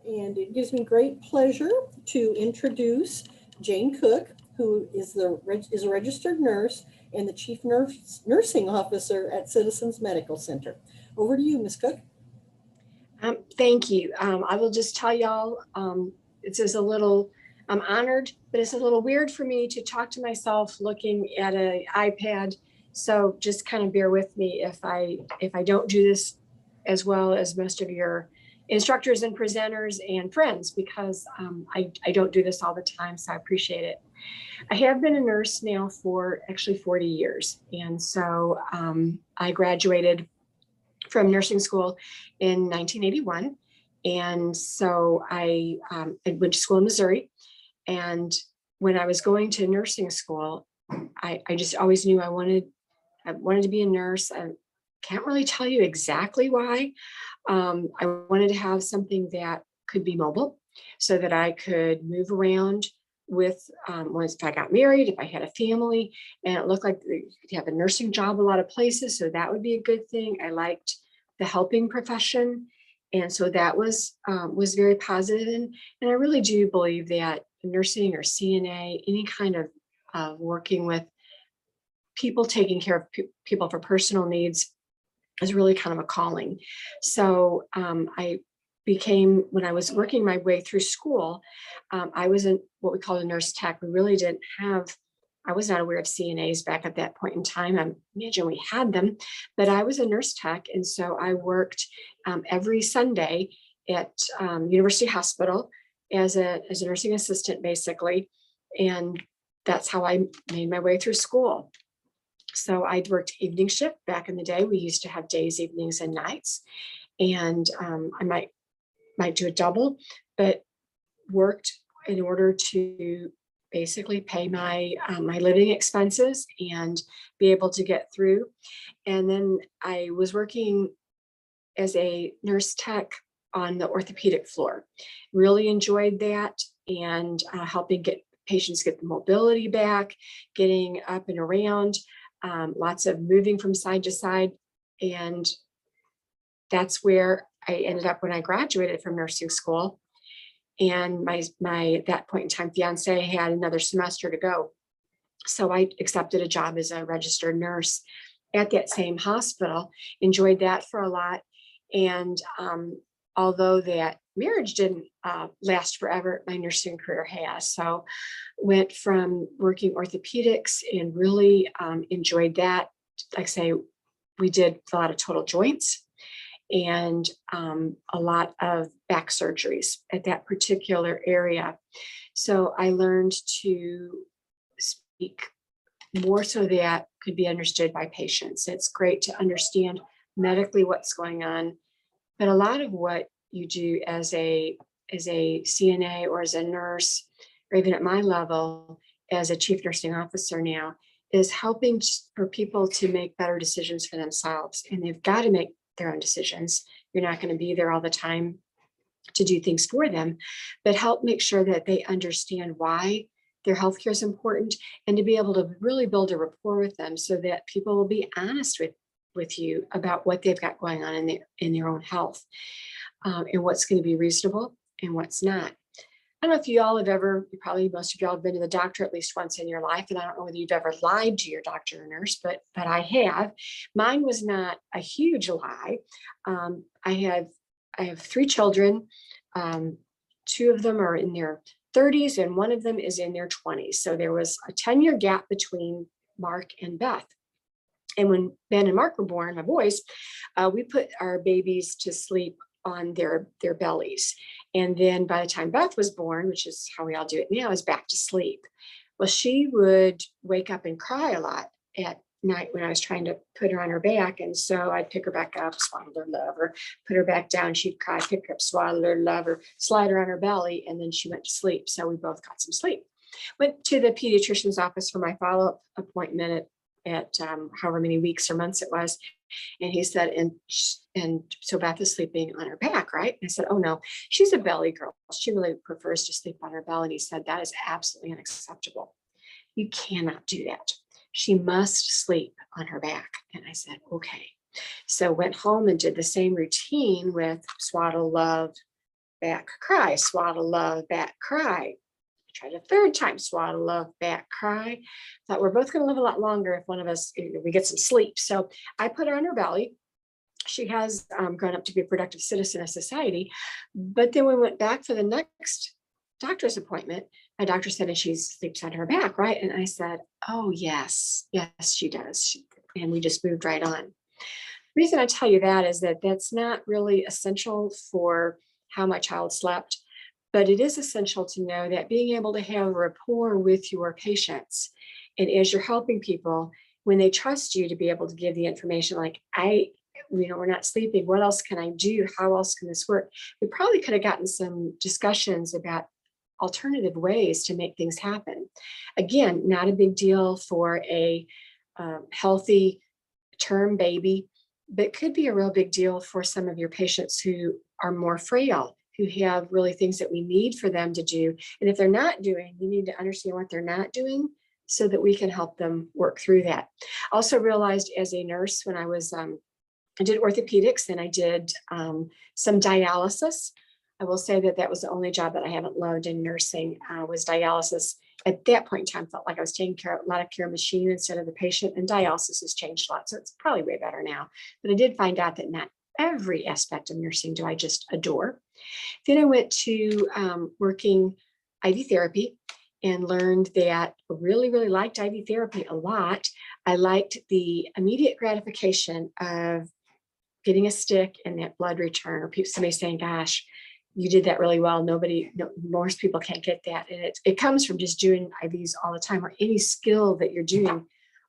And it gives me great pleasure to introduce Jane Cook, who is a registered nurse and the chief nursing officer at Citizens Medical Center. Over to you, Ms. Cook. Thank you. I will just tell y'all, it's just a little, I'm honored, but it's a little weird for me to talk to myself looking at an iPad. So just kind of bear with me if I don't do this as well as most of your instructors and presenters and friends, because I don't do this all the time. So I appreciate it. I have been a nurse now for actually 40 years. And so I graduated from nursing school in 1981. And so I went to school in Missouri. And when I was going to nursing school, I just always knew I wanted to be a nurse. I can't really tell you exactly why. I wanted to have something that could be mobile so that I could move around with once if I got married, if I had a family, and it looked like you could have a nursing job a lot of places. So that would be a good thing. I liked the helping profession. And so that was very positive. And I really do believe that nursing or CNA, any kind of working with people, taking care of people for personal needs is really kind of a calling. So I became, when I was working my way through school, I was in what we call a nurse tech. We really didn't have, I was not aware of CNAs back at that point in time. I imagine we had them, but I was a nurse tech. And so I worked every Sunday at University Hospital as a nursing assistant, basically. And that's how I made my way through school. So I worked evening shift back in the day. We used to have days, evenings, and nights. And I might do a double, but worked in order to basically pay my my living expenses and be able to get through. And then I was working as a nurse tech on the orthopedic floor. Really enjoyed that, and helping get patients get the mobility back, getting up and around, lots of moving from side to side. And that's where I ended up when I graduated from nursing school. And my at that point in time fiance had another semester to go. So I accepted a job as a registered nurse at that same hospital, enjoyed that for a lot. And although that marriage didn't last forever, my nursing career has. So went from working orthopedics and really enjoyed that. Like I say, we did a lot of total joints and a lot of back surgeries at that particular area. So I learned to speak more so that could be understood by patients. It's great to understand medically what's going on, but a lot of what you do as a CNA or as a nurse, or even at my level as a chief nursing officer now, is helping for people to make better decisions for themselves. And they've got to make their own decisions. You're not going to be there all the time to do things for them, but help make sure that they understand why their healthcare is important, and to be able to really build a rapport with them so that people will be honest with you about what they've got going on in their own health, and what's going to be reasonable and what's not. I don't know if you all have ever, most of y'all have been to the doctor at least once in your life, and I don't know whether you've ever lied to your doctor or nurse, but I have. Mine was not a huge lie. I have 3 children. 2 of them are in their 30s and one of them is in their 20s. So there was a 10-year gap between Mark and Beth. And when Ben and Mark were born, my boys, we put our babies to sleep on their bellies. And then by the time Beth was born, which is how we all do it now, is back to sleep. Well, she would wake up and cry a lot at night when I was trying to put her on her back. And so I'd pick her back up, swaddle her, love her, put her back down. She'd cry, pick her up, swaddle her, love her, slide her on her belly. And then she went to sleep. So we both got some sleep. Went to the pediatrician's office for my follow-up appointment at however many weeks or months it was. And he said, and so Beth is sleeping on her back, right? And I said, oh no, she's a belly girl. She really prefers to sleep on her belly. And he said, that is absolutely unacceptable. You cannot do that. She must sleep on her back. And I said, okay. So went home and did the same routine with swaddle, love, back, cry, swaddle, love, back, cry. Tried a third time, swaddle, love, back, cry. Thought we're both going to live a lot longer if one of us, we get some sleep. So I put her on her belly. She has grown up to be a productive citizen of society. But then we went back for the next doctor's appointment. My doctor said, and she sleeps on her back, right? And I said, oh, yes, she does. And we just moved right on. The reason I tell you that is that that's not really essential for how my child slept, but it is essential to know that being able to have a rapport with your patients, and as you're helping people, when they trust you to be able to give the information, like, we're not sleeping, what else can I do? How else can this work? We probably could have gotten some discussions about alternative ways to make things happen. Again, not a big deal for a healthy term baby, but could be a real big deal for some of your patients who are more frail, who have really things that we need for them to do. And if they're not doing, you need to understand what they're not doing so that we can help them work through that. Also realized as a nurse when I was, I did orthopedics and I did some dialysis. I will say that that was the only job that I haven't loved in nursing was dialysis. At that point in time, felt like I was taking a lot of care of machine instead of the patient, and dialysis has changed a lot. So it's probably way better now. But I did find out that not every aspect of nursing do I just adore. Then I went to working IV therapy and learned that I really, really liked IV therapy a lot. I liked the immediate gratification of getting a stick and that blood return, or somebody saying, gosh, you did that really well. Most people can't get that. And it comes from just doing IVs all the time, or any skill that you're doing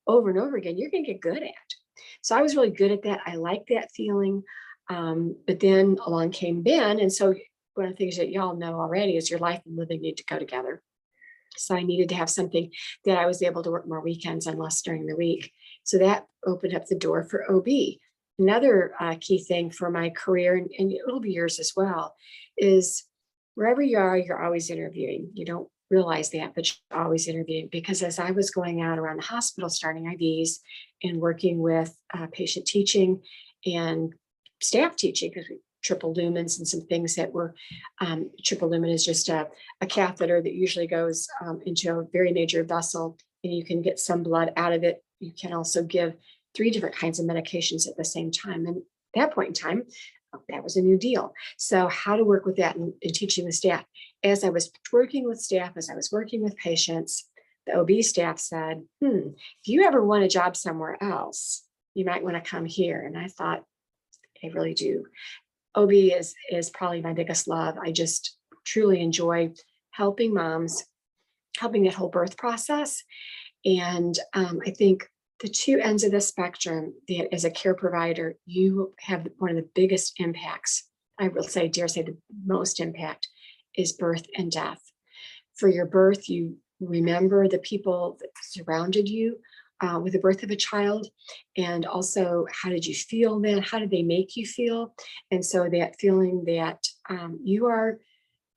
over and over again, you're going to get good at. So I was really good at that. I liked that feeling. But then along came Ben. And so one of the things that y'all know already is your life and living need to go together. So I needed to have something that I was able to work more weekends and less during the week. So that opened up the door for OB. Another key thing for my career, and it'll be yours as well, is wherever you are, you're always interviewing. You don't realize that, but you're always interviewing, because as I was going out around the hospital, starting IVs and working with patient teaching and staff teaching, because we triple lumens and some things that were, triple lumen is just a catheter that usually goes into a very major vessel, and you can get some blood out of it. You can also give 3 different kinds of medications at the same time. And at that point in time, that was a new deal. So how to work with that and teaching the staff. As I was working with staff, as I was working with patients, the OB staff said, if you ever want a job somewhere else, you might want to come here. And I thought, I really do. OB is probably my biggest love. I just truly enjoy helping moms, helping that whole birth process. And I think the 2 ends of the spectrum, that as a care provider, you have one of the biggest impacts. I will say, dare say the most impact is birth and death. For your birth, you remember the people that surrounded you with the birth of a child. And also, how did you feel then? How did they make you feel? And so that feeling that you're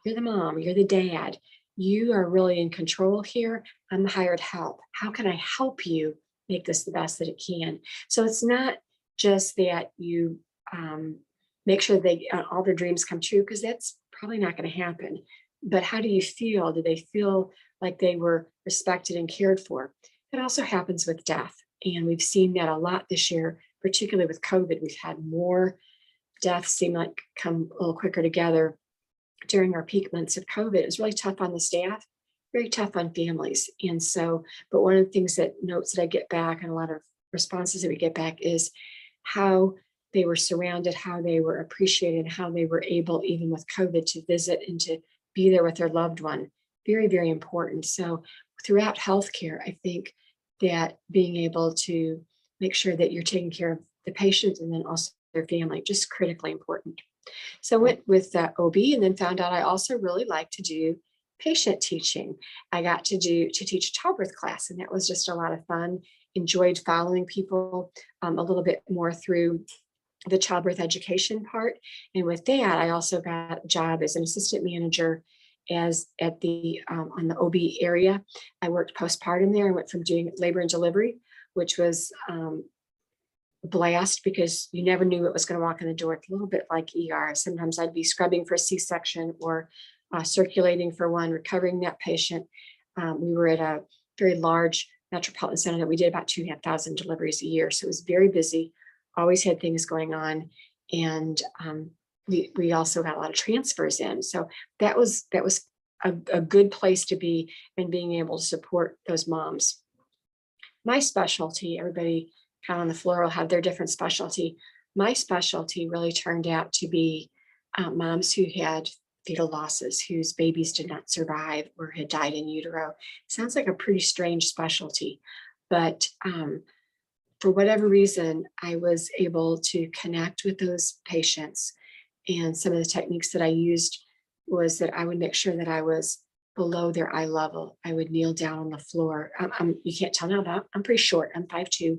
the mom, you're the dad, you are really in control here. I'm the hired help. How can I help you make this the best that it can? So it's not just that you make sure they all their dreams come true, because that's probably not going to happen. But how do you feel? Do they feel like they were respected and cared for? It also happens with death. And we've seen that a lot this year, particularly with COVID. We've had more deaths seem like come a little quicker together during our peak months of COVID. It was really tough on the staff, very tough on families. And so, but one of the things that notes that I get back and a lot of responses that we get back is how they were surrounded, how they were appreciated, how they were able, even with COVID, to visit and to be there with their loved one. Very, very important. So throughout healthcare, I think that being able to make sure that you're taking care of the patient and then also their family, just critically important. So I went with OB, and then found out I also really like to do patient teaching. I got to teach a childbirth class, and that was just a lot of fun. Enjoyed following people a little bit more through the childbirth education part. And with that, I also got a job as an assistant manager as at the on the OB area. I worked postpartum there. I went from doing labor and delivery, which was blast because you never knew what was going to walk in the door. It's a little bit like ER. Sometimes I'd be scrubbing for a C-section or circulating for one, recovering that patient. We were at a very large metropolitan center that we did about 2,500 deliveries a year. So it was very busy, always had things going on. And we also got a lot of transfers in. So that was a good place to be and being able to support those moms. My specialty, everybody kind of on the floor will have their different specialty. My specialty really turned out to be moms who had fetal losses, whose babies did not survive or had died in utero. Sounds like a pretty strange specialty, but for whatever reason, I was able to connect with those patients. And some of the techniques that I used was that I would make sure that I was below their eye level. I would kneel down on the floor. You can't tell now that I'm pretty short. I'm 5'2",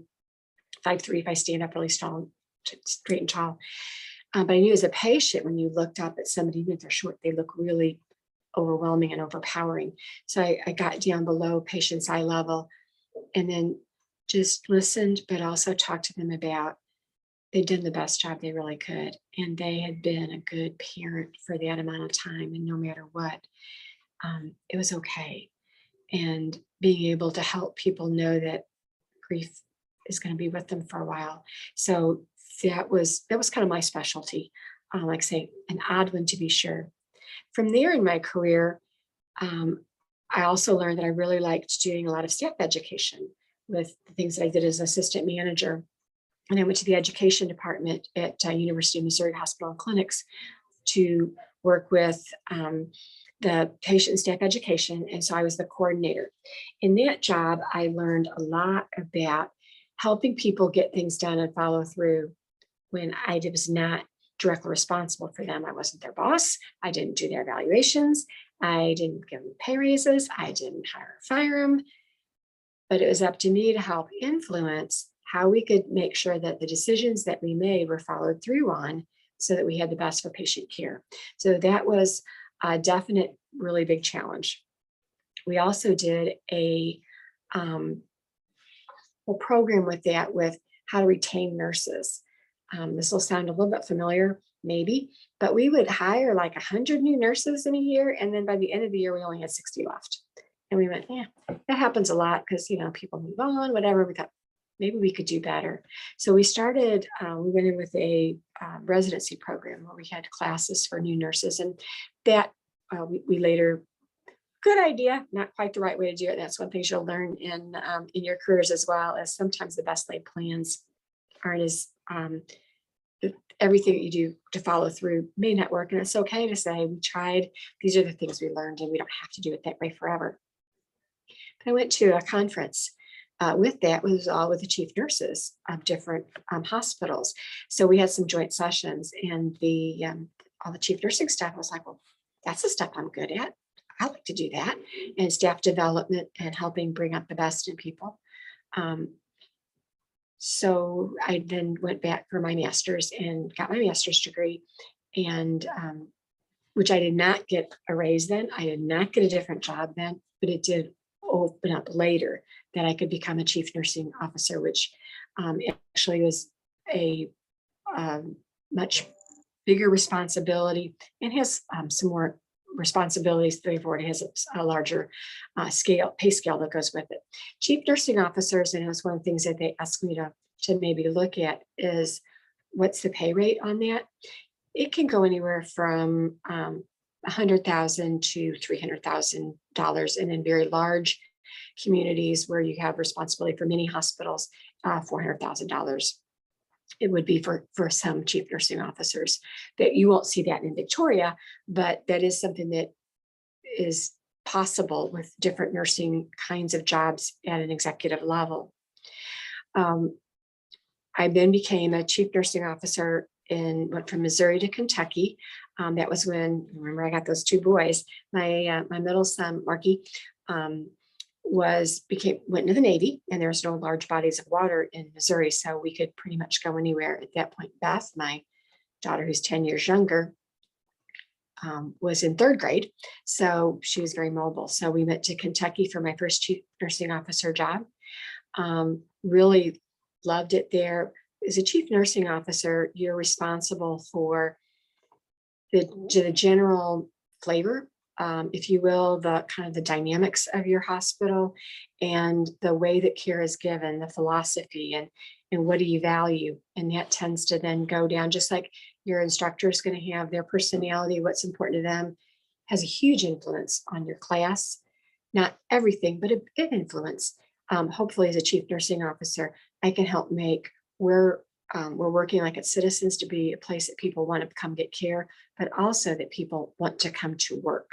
5'3" if I stand up really straight and tall. But I knew as a patient, when you looked up at somebody, even if they're short, they look really overwhelming and overpowering. So I got down below patient's eye level and then just listened, but also talked to them about they'd done the best job they really could. And they had been a good parent for that amount of time. And no matter what, it was okay. And being able to help people know that grief is going to be with them for a while. So that was kind of my specialty. Like I say, an odd one to be sure. From there in my career, I also learned that I really liked doing a lot of staff education with the things that I did as assistant manager. And I went to the education department at University of Missouri Hospital and Clinics to work with the patient staff education. And so I was the coordinator. In that job, I learned a lot about helping people get things done and follow through when I was not directly responsible for them. I wasn't their boss. I didn't do their evaluations. I didn't give them pay raises. I didn't hire or fire them. But it was up to me to help influence how we could make sure that the decisions that we made were followed through on so that we had the best for patient care. So that was a definite, really big challenge. We also did a program with that with how to retain nurses. This will sound a little bit familiar, maybe, but we would hire like 100 new nurses in a year. And then by the end of the year, we only had 60 left. And we went, yeah, that happens a lot because, people move on, whatever. We thought maybe we could do better. So we started, we went in with a residency program where we had classes for new nurses. And that we later, good idea, not quite the right way to do it. That's one thing you'll learn in your careers as well, as sometimes the best laid plans aren't as, everything that you do to follow through may not work. And it's okay to say, we tried, these are the things we learned, and we don't have to do it that way forever. I went to a conference with that, was all with the chief nurses of different hospitals. So we had some joint sessions, and all the chief nursing staff was like, well, that's the stuff I'm good at. I like to do that. And staff development and helping bring up the best in people. So I then went back for my master's and got my master's degree, and which I did not get a raise then. I did not get a different job then, but it did open up later that I could become a chief nursing officer, which actually was a much bigger responsibility and has some more responsibilities. They've already has a larger pay scale that goes with it. Chief nursing officers, and it was one of the things that they asked me to maybe look at, is what's the pay rate on that? It can go anywhere from $100,000 to $300,000, and in very large communities where you have responsibility for many hospitals, $400,000. It would be for some chief nursing officers. That you won't see that in Victoria, but that is something that is possible with different nursing kinds of jobs at an executive level. I then became a chief nursing officer and went from Missouri to Kentucky. That was when, remember, I got those two boys. My middle son, Marky, went into the Navy, and there's no large bodies of water in Missouri, so we could pretty much go anywhere. At that point, Beth, my daughter, who's 10 years younger, was in third grade, so she was very mobile. So we went to Kentucky for my first chief nursing officer job. Really loved it there. as a chief nursing officer, you're responsible for the general flavor, if you will, the kind of the dynamics of your hospital and the way that care is given, the philosophy, and what do you value? And that tends to then go down, just like your instructor is going to have their personality, what's important to them, has a huge influence on your class. Not everything, but a big influence. Hopefully, as a chief nursing officer, I can help make where we're working like at Citizens to be a place that people want to come get care, but also that people want to come to work.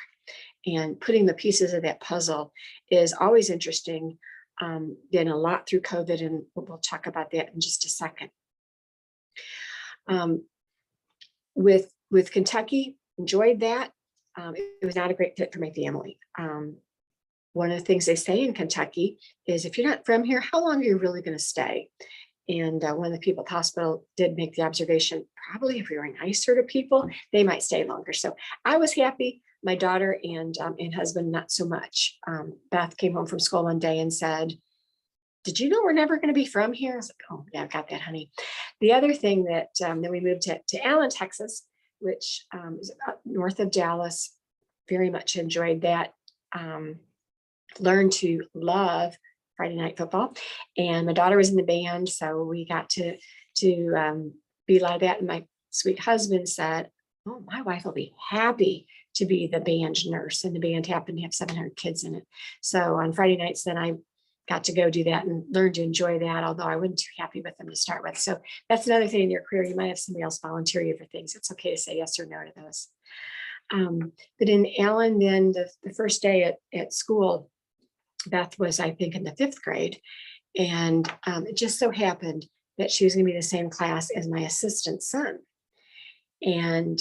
And putting the pieces of that puzzle is always interesting. Been a lot through COVID, and we'll talk about that in just a second. With Kentucky, enjoyed that. It was not a great fit for my family. One of the things they say in Kentucky is if you're not from here, how long are you really going to stay? And one of the people at the hospital did make the observation, probably if we were nicer to people, they might stay longer. So I was happy. My daughter and husband, not so much. Beth came home from school one day and said, "Did you know we're never going to be from here?" I was like, "Oh, yeah, I've got that, honey." The other thing that then we moved to Allen, Texas, which is up north of Dallas. Very much enjoyed that. Learned to love Friday night football, and my daughter was in the band, so we got to be a lot of that. And my sweet husband said, "Oh, my wife will be happy to be the band nurse," and the band happened to have 700 kids in it. So on Friday nights, then I got to go do that and learn to enjoy that, although I wasn't too happy with them to start with. So that's another thing in your career. You might have somebody else volunteer you for things. It's okay to say yes or no to those. But in Allen, then the first day at school, Beth was, I think, in the 5th grade. And it just so happened that she was going to be the same class as my assistant son. And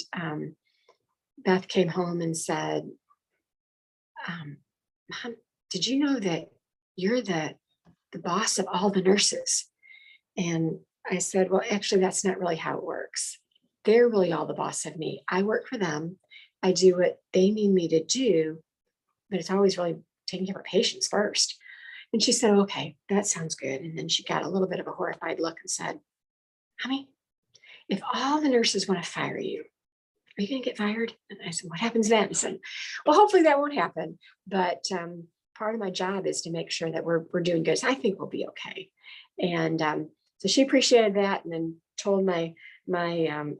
Beth came home and said, "Mom, did you know that you're the boss of all the nurses?" And I said, "Well, actually, that's not really how it works. They're really all the boss of me. I work for them. I do what they need me to do, but it's always really taking care of patients first." And she said, "Okay, that sounds good." And then she got a little bit of a horrified look and said, "Mommy, if all the nurses want to fire you, are you going to get fired?" And I said, "What happens then?" I said, "Well, hopefully that won't happen. But part of my job is to make sure that we're doing good. So I think we'll be okay." And so she appreciated that, and then told my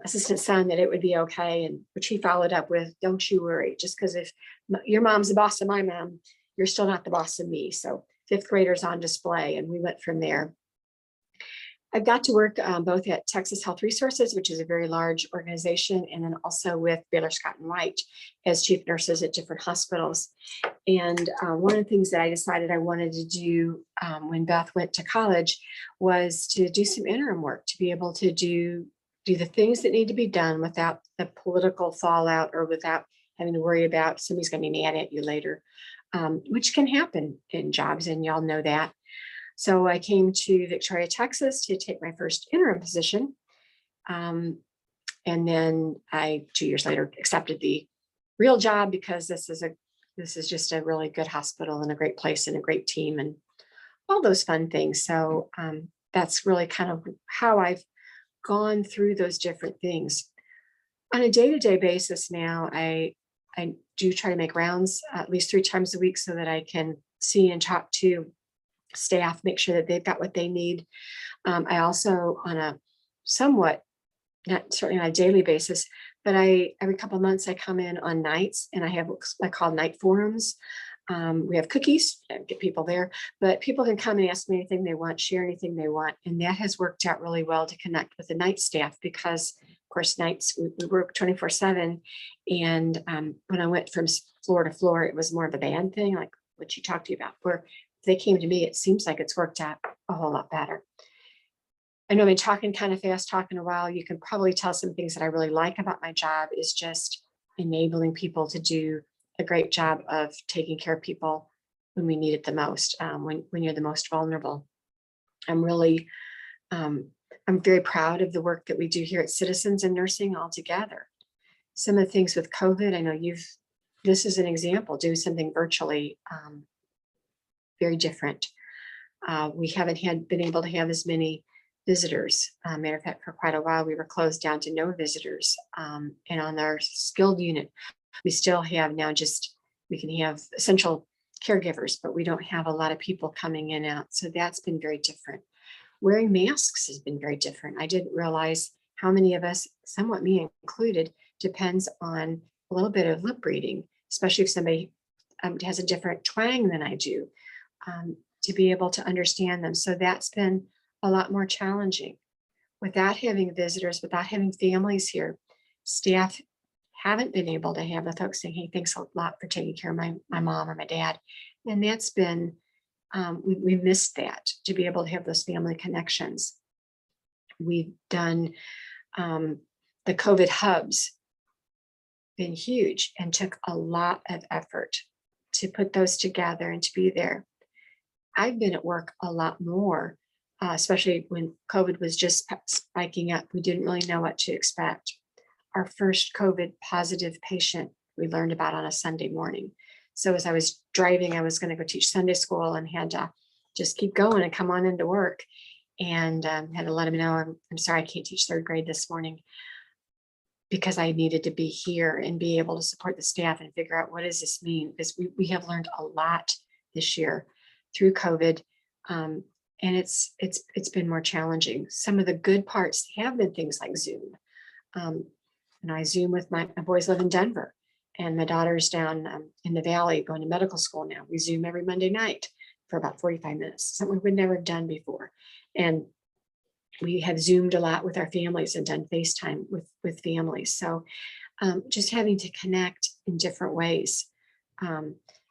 assistant son that it would be okay. And which he followed up with, "Don't you worry. Just because if your mom's the boss of my mom, you're still not the boss of me." So 5th graders on display, and we went from there. I've got to work both at Texas Health Resources, which is a very large organization, and then also with Baylor Scott and White as chief nurses at different hospitals. And one of the things that I decided I wanted to do when Beth went to college was to do some interim work, to be able to do the things that need to be done without the political fallout or without having to worry about somebody's going to be mad at you later, which can happen in jobs, and y'all know that. So I came to Victoria, Texas to take my first interim position. And then I, 2 years later, accepted the real job because this is just a really good hospital and a great place and a great team and all those fun things. So that's really kind of how I've gone through those different things. On a day-to-day basis now, I do try to make rounds at least 3 times a week so that I can see and talk to staff, make sure that they've got what they need. I also, on a somewhat, not certainly on a daily basis, but every couple of months I come in on nights and I have what I call night forums. We have cookies, get people there, but people can come and ask me anything they want, share anything they want. And that has worked out really well to connect with the night staff because, of course, nights we work 24/7. And when I went from floor to floor, it was more of a band thing, like what you talked to you about, where if they came to me, it seems like it's worked out a whole lot better. I know I've been talking kind of fast, talking a while. You can probably tell some things that I really like about my job is just enabling people to do a great job of taking care of people when we need it the most, when you're the most vulnerable. I'm very proud of the work that we do here at Citizens and Nursing altogether. Some of the things with COVID, I know this is an example, do something virtually, very different. We haven't been able to have as many visitors. Matter of fact, for quite a while, we were closed down to no visitors. And on our skilled unit, we still have now we can have essential caregivers, but we don't have a lot of people coming in and out. So that's been very different. Wearing masks has been very different. I didn't realize how many of us, somewhat me included, depends on a little bit of lip reading, especially if somebody has a different twang than I do, to be able to understand them. So that's been a lot more challenging. Without having visitors, without having families here, staff haven't been able to have the folks saying, hey, thanks a lot for taking care of my mom or my dad. And that's been, we missed that, to be able to have those family connections. We've done the COVID hubs, been huge, and took a lot of effort to put those together and to be there. I've been at work a lot more, especially when COVID was just spiking up. We didn't really know what to expect. Our first COVID positive patient we learned about on a Sunday morning. So as I was driving, I was going to go teach Sunday school and had to just keep going and come on into work, and had to let him know, I'm sorry, I can't teach third grade this morning, because I needed to be here and be able to support the staff and figure out what does this mean, because we have learned a lot this year through COVID. And it's been more challenging. Some of the good parts have been things like Zoom. And I Zoom with my boys live in Denver, and my daughter's down in the Valley going to medical school now. We Zoom every Monday night for about 45 minutes, something we would never have done before. And we have Zoomed a lot with our families and done FaceTime with families. So just having to connect in different ways.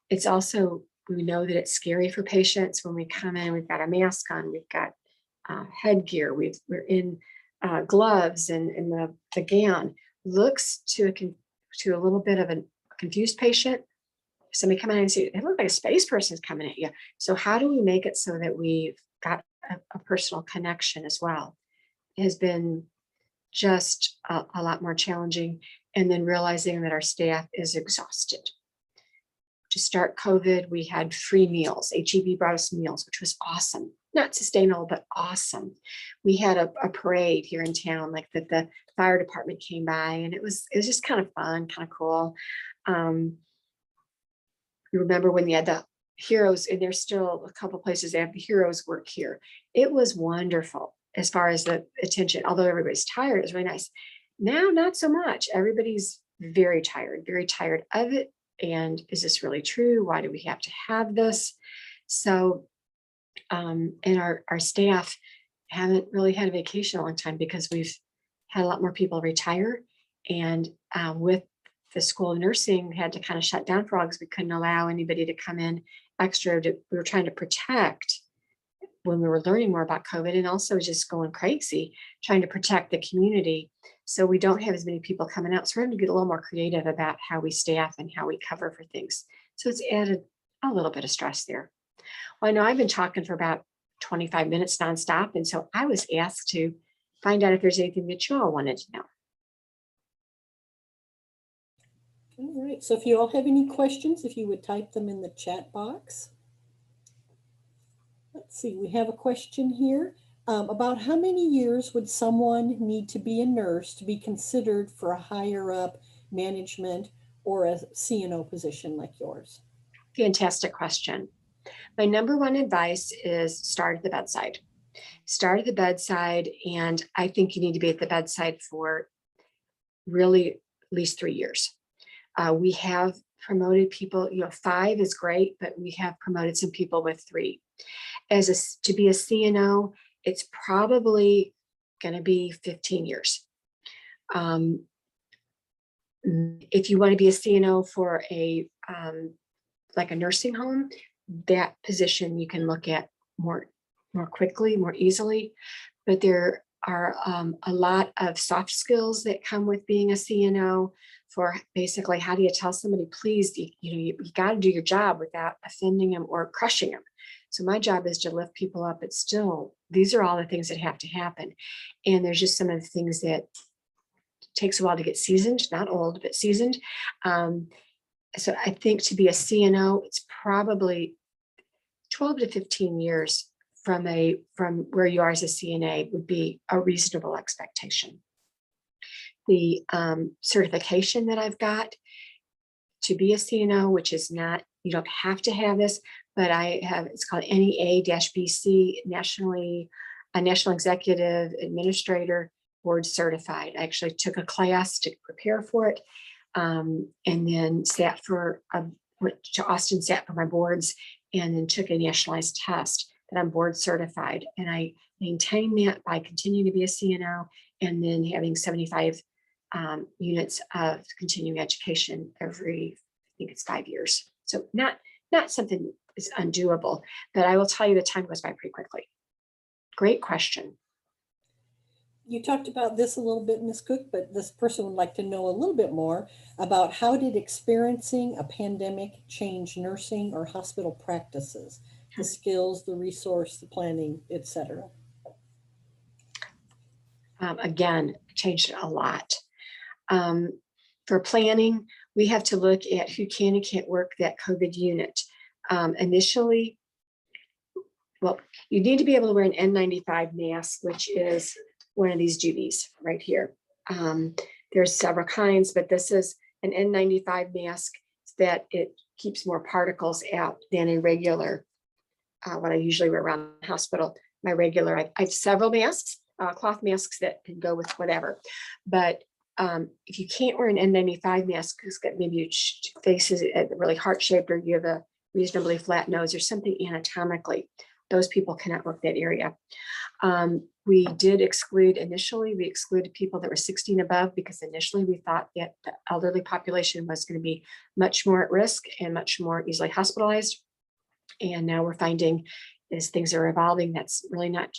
It's also, we know that it's scary for patients when we come in, we've got a mask on, we've got headgear, we're in gloves and the gown. Looks to a little bit of a confused patient. Somebody come in and say, it looks like a space person's coming at you. So how do we make it so that we've got a personal connection as well? It has been just a lot more challenging. And then realizing that our staff is exhausted. To start COVID, we had free meals. HEB brought us meals, which was awesome. Not sustainable, but awesome. We had a parade here in town, like that the fire department came by, and it was just kind of fun, kind of cool. You remember when you had the heroes, and there's still a couple places they have the heroes work here. It was wonderful as far as the attention, although everybody's tired, it was really nice. Now, not so much. Everybody's very tired of it. And is this really true? Why do we have to have this? So, and our staff haven't really had a vacation in a long time, because we've had a lot more people retire. And with the school of nursing, we had to kind of shut down for all, because we couldn't allow anybody to come in extra. We were trying to protect when we were learning more about COVID, and also just going crazy, trying to protect the community. So we don't have as many people coming out. So we're going to get a little more creative about how we staff and how we cover for things. So it's added a little bit of stress there. Well, I know I've been talking for about 25 minutes nonstop. And so I was asked to find out if there's anything that you all wanted to know. All right, so if you all have any questions, if you would type them in the chat box. Let's see, we have a question here. About how many years would someone need to be a nurse to be considered for a higher up management or a CNO position like yours? Fantastic question. My number one advice is start at the bedside. Start at the bedside, and I think you need to be at the bedside for really at least 3 years. We have promoted people, 5 is great, but we have promoted some people with 3. To be a CNO, it's probably going to be 15 years. If you want to be a CNO for like a nursing home, that position you can look at more quickly, more easily. But there are a lot of soft skills that come with being a CNO, for basically, how do you tell somebody, please, you got to do your job without offending them or crushing them. So my job is to lift people up, but still, these are all the things that have to happen. And there's just some of the things that takes a while to get seasoned, not old, but seasoned. So I think to be a CNO, it's probably 12 to 15 years from where you are as a CNA would be a reasonable expectation. The certification that I've got to be a CNO, which is not, you don't have to have this, but I have, it's called NEA-BC, National Executive Administrator Board Certified. I actually took a class to prepare for it, and then went to Austin, sat for my boards, and then took a nationalized test that I'm board certified. And I maintain that by continuing to be a CNO and then having 75 units of continuing education every, I think it's 5 years. So not something is undoable, but I will tell you the time goes by pretty quickly. Great question. You talked about this a little bit, Ms. Cook, but this person would like to know a little bit more about how did experiencing a pandemic change nursing or hospital practices, the skills, the resource, the planning, etc. Again, changed a lot. For planning, we have to look at who can and can't work that COVID unit. Initially, well, you need to be able to wear an N95 mask, which is one of these duties right here. There's several kinds, but this is an N95 mask that it keeps more particles out than a regular, what I usually wear around the hospital. My regular, I have several masks, cloth masks that can go with whatever. But if you can't wear an N95 mask, because maybe your face is really heart-shaped or you have a reasonably flat nose or something anatomically, those people cannot work that area. We did exclude, initially, we excluded people that were 60 and above because initially we thought that the elderly population was going to be much more at risk and much more easily hospitalized. And now we're finding as things are evolving, that's really not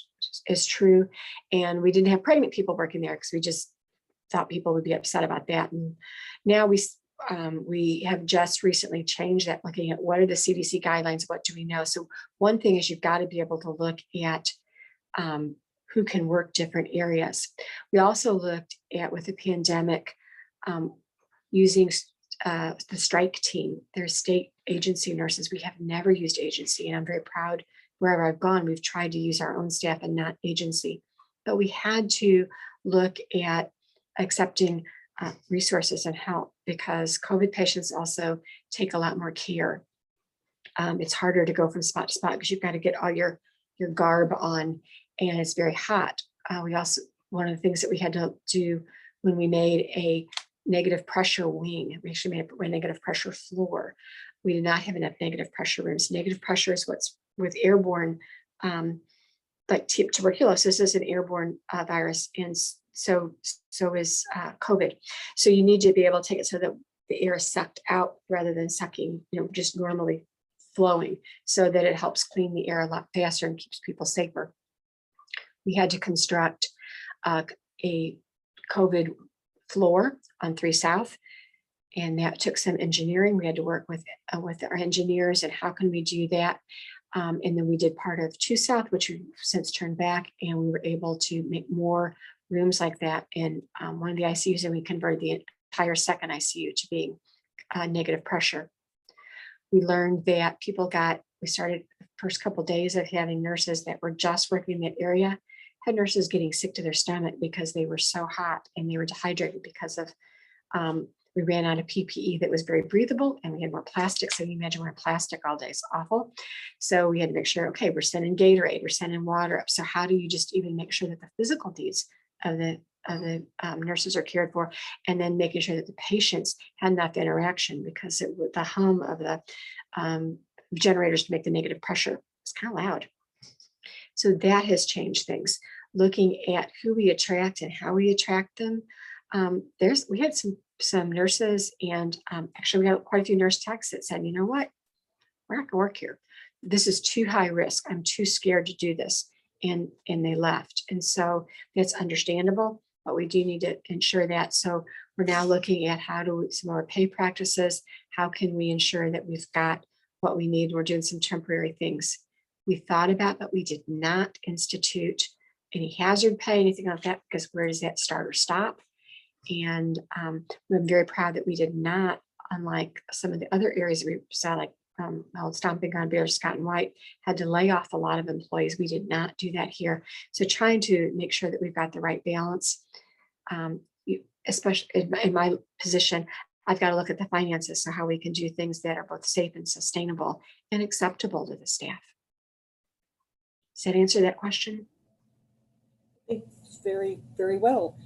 as true. And we didn't have pregnant people working there because we just thought people would be upset about that. And now we have just recently changed that, looking at what are the CDC guidelines, what do we know? So one thing is you've got to be able to look at who can work different areas. We also looked at, with the pandemic, using the strike team. There's state agency nurses. We have never used agency, and I'm very proud wherever I've gone, we've tried to use our own staff and not agency. But we had to look at accepting resources and help because COVID patients also take a lot more care. It's harder to go from spot to spot because you've got to get all your garb on, and it's very hot. We also, one of the things that we had to do when we made a negative pressure wing, we actually made a negative pressure floor. We did not have enough negative pressure rooms. Negative pressure is what's with airborne, like tuberculosis is an airborne virus, and so is COVID. So you need to be able to take it so that the air is sucked out rather than sucking, just normally flowing, so that it helps clean the air a lot faster and keeps people safer. We had to construct a COVID floor on 3 South, and that took some engineering. We had to work with our engineers and how can we do that. And then we did part of 2 South, which we've since turned back, and we were able to make more rooms like that in one of the ICUs, and we converted the entire second ICU to being negative pressure. We learned that we started the first couple of days of having nurses that were just working in that area, had nurses getting sick to their stomach because they were so hot and they were dehydrated because of, we ran out of PPE that was very breathable, and we had more plastic. So you imagine wearing plastic all day, it's awful. So we had to make sure, okay, we're sending Gatorade, we're sending water up. So how do you just even make sure that the physical needs of the nurses are cared for, and then making sure that the patients had enough interaction, because the hum of the generators to make the negative pressure was kind of loud. So that has changed things. Looking at who we attract and how we attract them. We had some nurses, and actually we had quite a few nurse techs that said, you know what, we're not gonna work here. This is too high risk. I'm too scared to do this. And they left. And so that's understandable, but we do need to ensure that. So we're now looking at some more pay practices. How can we ensure that we've got what we need? We're doing some temporary things we thought about, but we did not institute any hazard pay, anything like that, because where does that start or stop? And I'm very proud that we did not, unlike some of the other areas we saw, like Stomping on Bears, Scott and White had to lay off a lot of employees. We did not do that here. So trying to make sure that we've got the right balance, especially in my position, I've got to look at the finances. So how we can do things that are both safe and sustainable and acceptable to the staff. Does that answer that question? It's very, very well.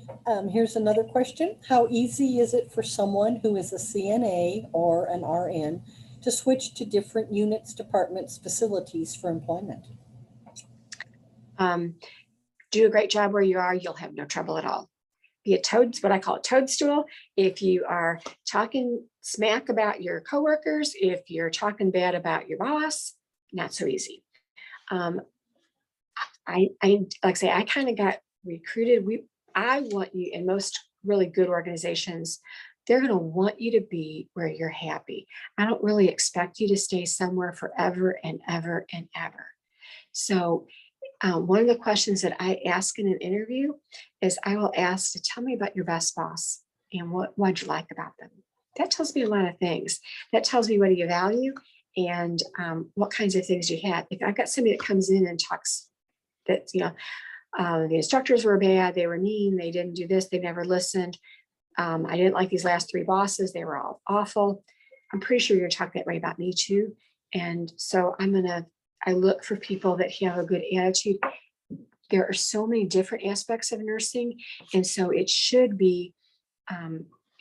Here's another question. How easy is it for someone who is a CNA or an RN to switch to different units, departments, facilities for employment? Do a great job where you are. You'll have no trouble at all. Be a what I call a toadstool. If you are talking smack about your coworkers, if you're talking bad about your boss, not so easy. I like I say, I kind of got recruited. I want you, in most really good organizations, they're going to want you to be where you're happy. I don't really expect you to stay somewhere forever and ever and ever. So one of the questions that I ask in an interview is I will ask to tell me about your best boss and what'd you like about them. That tells me a lot of things. That tells me what do you value and what kinds of things you had. If I've got somebody that comes in and talks that, the instructors were bad, they were mean, they didn't do this, they never listened. I didn't like these last three bosses, they were all awful. I'm pretty sure you're talking that way about me too. And so I look for people that have a good attitude. There are so many different aspects of nursing. And so it should be,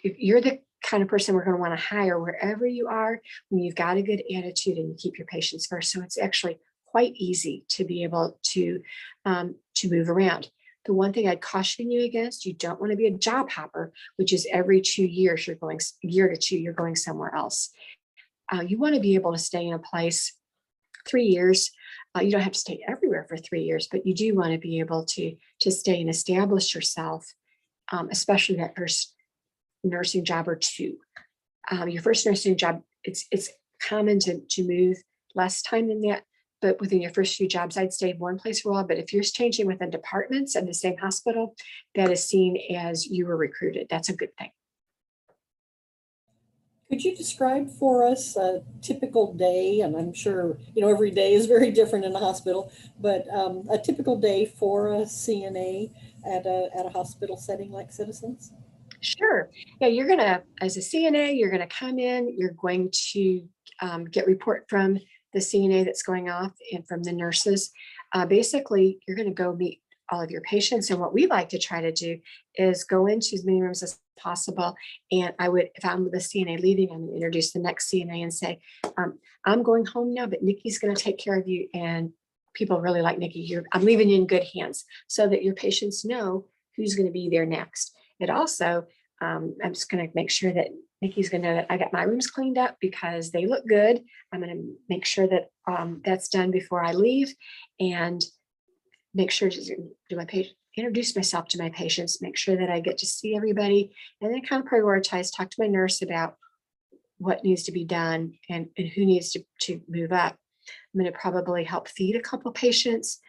if you're the kind of person we're going to want to hire wherever you are, when you've got a good attitude and you keep your patients first. So it's actually quite easy to be able to move around. The one thing I'd caution you against, you don't want to be a job hopper, which is every 2 years, year to two, you're going somewhere else. You want to be able to stay in a place 3 years. You don't have to stay everywhere for 3 years, but you do want to be able to stay and establish yourself, especially that first nursing job or two. Your first nursing job, it's common to move less time than that, but within your first few jobs, I'd stay one place for a while. But if you're changing within departments in the same hospital, that is seen as you were recruited. That's a good thing. Could you describe for us a typical day? And I'm sure, every day is very different in a hospital, but a typical day for a CNA at a hospital setting like Citizens? Sure. Yeah, as a CNA, you're going to come in, you're going to get report from the CNA that's going off and from the nurses. Basically, you're going to go meet all of your patients. And what we like to try to do is go into as many rooms as possible. And if I'm the CNA leaving, I'm going to introduce the next CNA and say, I'm going home now, but Nikki's going to take care of you. And people really like Nikki. I'm leaving you in good hands so that your patients know who's going to be there next. It also, I'm just going to make sure that Nikki's going to know that I got my rooms cleaned up because they look good. I'm going to make sure that that's done before I leave and make sure to introduce myself to my patients, make sure that I get to see everybody, and then kind of prioritize, talk to my nurse about what needs to be done and who needs to move up. I'm going to probably help feed a couple patients,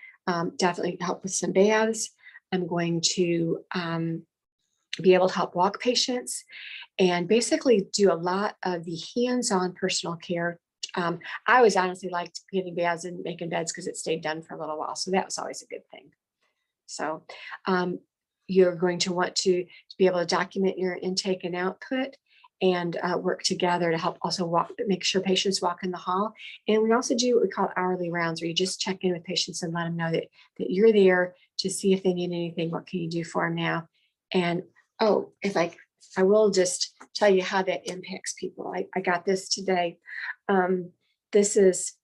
definitely help with some baths. I'm going to be able to help walk patients and basically do a lot of the hands-on personal care. I always honestly liked giving baths and making beds because it stayed done for a little while. So that was always a good thing. So you're going to want to be able to document your intake and output and work together to help also make sure patients walk in the hall. And we also do what we call hourly rounds, where you just check in with patients and let them know that you're there to see if they need anything. What can you do for them now? And I will just tell you how that impacts people. I got this today. This is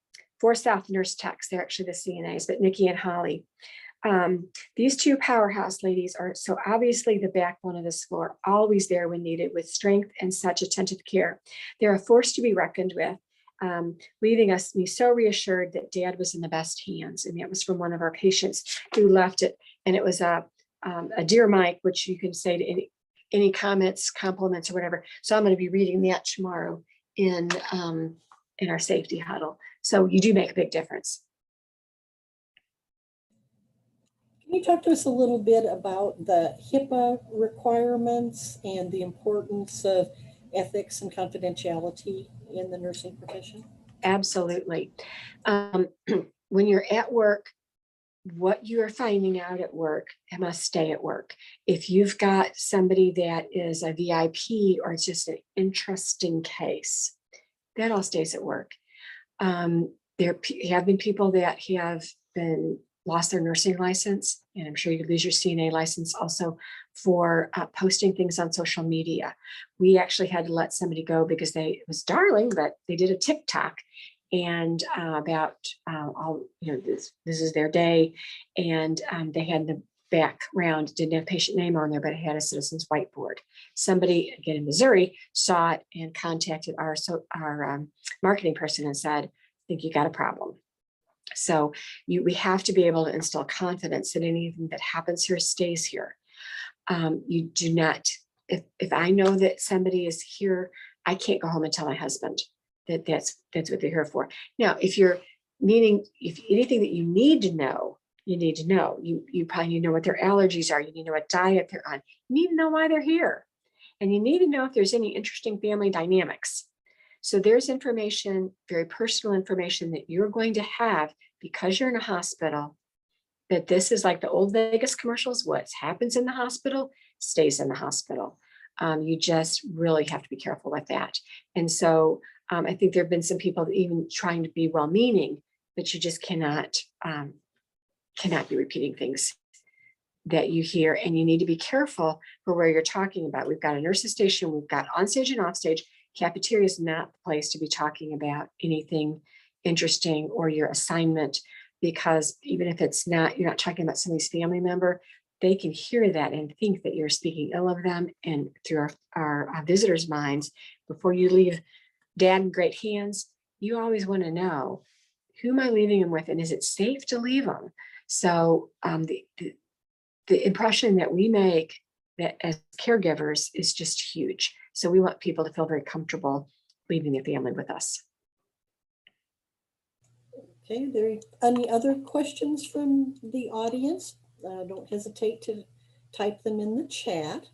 4 South Nurse Techs. They're actually the CNAs, but Nikki and Holly. These two powerhouse ladies are so obviously the backbone of this floor, always there when needed with strength and such attentive care. They're a force to be reckoned with, leaving me so reassured that Dad was in the best hands. And that was from one of our patients who left it. And it was a dear Mike, which you can say to any comments, compliments, or whatever. So I'm going to be reading that tomorrow in our safety huddle. So you do make a big difference. Can you talk to us a little bit about the HIPAA requirements and the importance of ethics and confidentiality in the nursing profession? Absolutely. Um, when you're at work, what you're finding out at work must stay at work. If you've got somebody that is a VIP or it's just an interesting case, that all stays at work. Have been people that have been lost their nursing license, and I'm sure you could lose your CNA license also for posting things on social media. We actually had to let somebody go because it was darling, but they did a TikTok and about all, this is their day, and they had the background didn't have patient name on there, but it had a citizen's whiteboard. Somebody again in Missouri saw it and contacted our marketing person and said, I think you got a problem. So we have to be able to instill confidence that anything that happens here stays here. You do not, if I know that somebody is here, I can't go home and tell my husband that's what they're here for. Now, if anything that you need to know, you probably need to know what their allergies are. You need to know what diet they're on. You need to know why they're here. And you need to know if there's any interesting family dynamics. So there's information, very personal information that you're going to have because you're in a hospital, that this is like the old Vegas commercials. What happens in the hospital stays in the hospital. You just really have to be careful with that. And so I think there have been some people that even trying to be well-meaning, but you just cannot be repeating things that you hear, and you need to be careful for where you're talking about. We've got a nurse's station, we've got onstage and offstage. Cafeteria is not the place to be talking about anything interesting or your assignment, because even if you're not talking about somebody's family member, they can hear that and think that you're speaking ill of them. And through our visitors' minds, before you leave Dad in great hands, you always want to know, who am I leaving them with, and is it safe to leave them? So the impression that we make that as caregivers is just huge. So we want people to feel very comfortable leaving their family with us. Okay, any other questions from the audience? Don't hesitate to type them in the chat.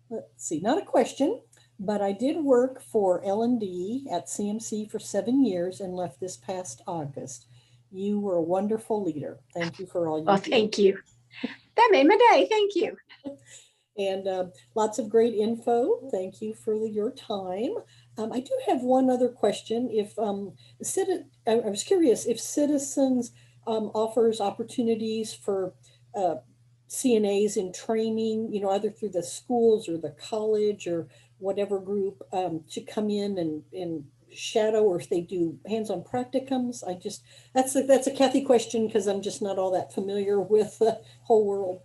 Let's see, not a question, but I did work for L&D at CMC for 7 years and left this past August. You were a wonderful leader. Thank you for all you do. Thank you. That made my day. Thank you. And lots of great info. Thank you for your time. I do have one other question. I was curious if Citizens offers opportunities for CNAs in training, either through the schools or the college or whatever group, to come in and shadow, or if they do hands-on practicums. That's a Kathy question, because I'm just not all that familiar with the whole world.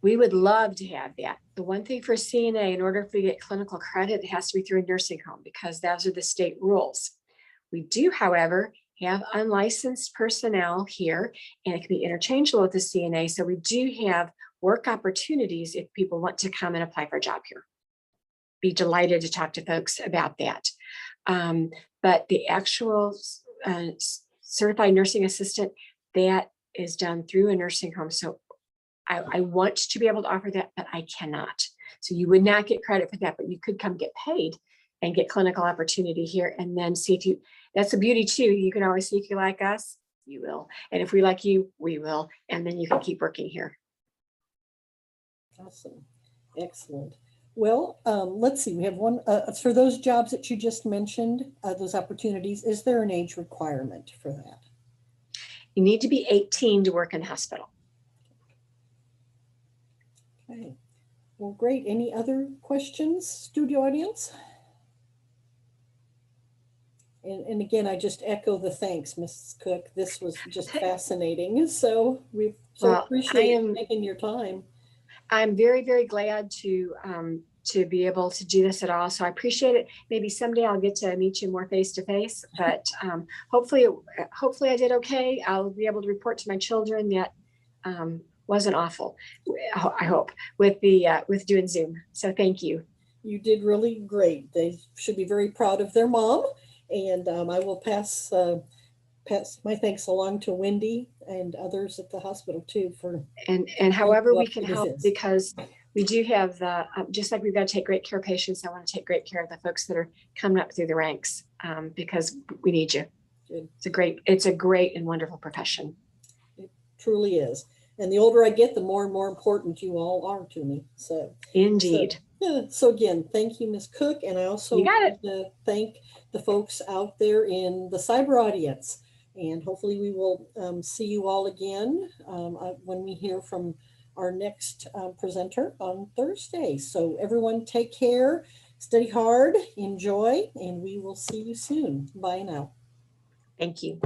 We would love to have that. The one thing for CNA, in order for you to get clinical credit, it has to be through a nursing home, because those are the state rules. We do, however, have unlicensed personnel here, and it can be interchangeable with the CNA. So we do have work opportunities if people want to come and apply for a job here. Be delighted to talk to folks about that. But the actual certified nursing assistant, that is done through a nursing home. So I want to be able to offer that, but I cannot. So you would not get credit for that, but you could come get paid and get clinical opportunity here, and then see if that's the beauty too. You can always see if you like us, you will. And if we like you, we will. And then you can keep working here. Awesome. Excellent. Well, let's see, we have one, for those jobs that you just mentioned, those opportunities, is there an age requirement for that? You need to be 18 to work in the hospital. Okay, well, great. Any other questions, studio audience? And again, I just echo the thanks, Mrs. Cook. This was just fascinating. So we appreciate you taking your time. I'm very, very glad to be able to do this at all. So I appreciate it. Maybe someday I'll get to meet you more face to face, but hopefully I did okay. I'll be able to report to my children that wasn't awful, I hope, with doing Zoom. So thank you. You did really great. They should be very proud of their mom. And I will pass my thanks along to Wendy and others at the hospital too for. And however we can help, because we do have the, just like we've got to take great care of patients, I want to take great care of the folks that are coming up through the ranks, because we need you. Good. It's a great and wonderful profession. It truly is. And the older I get, the more and more important you all are to me. So Indeed. So again, thank you, Ms. Cook. And I also You got it. want to thank the folks out there in the cyber audience. And hopefully we will see you all again when we hear from our next presenter on Thursday. So everyone take care, study hard, enjoy, and we will see you soon. Bye now. Thank you.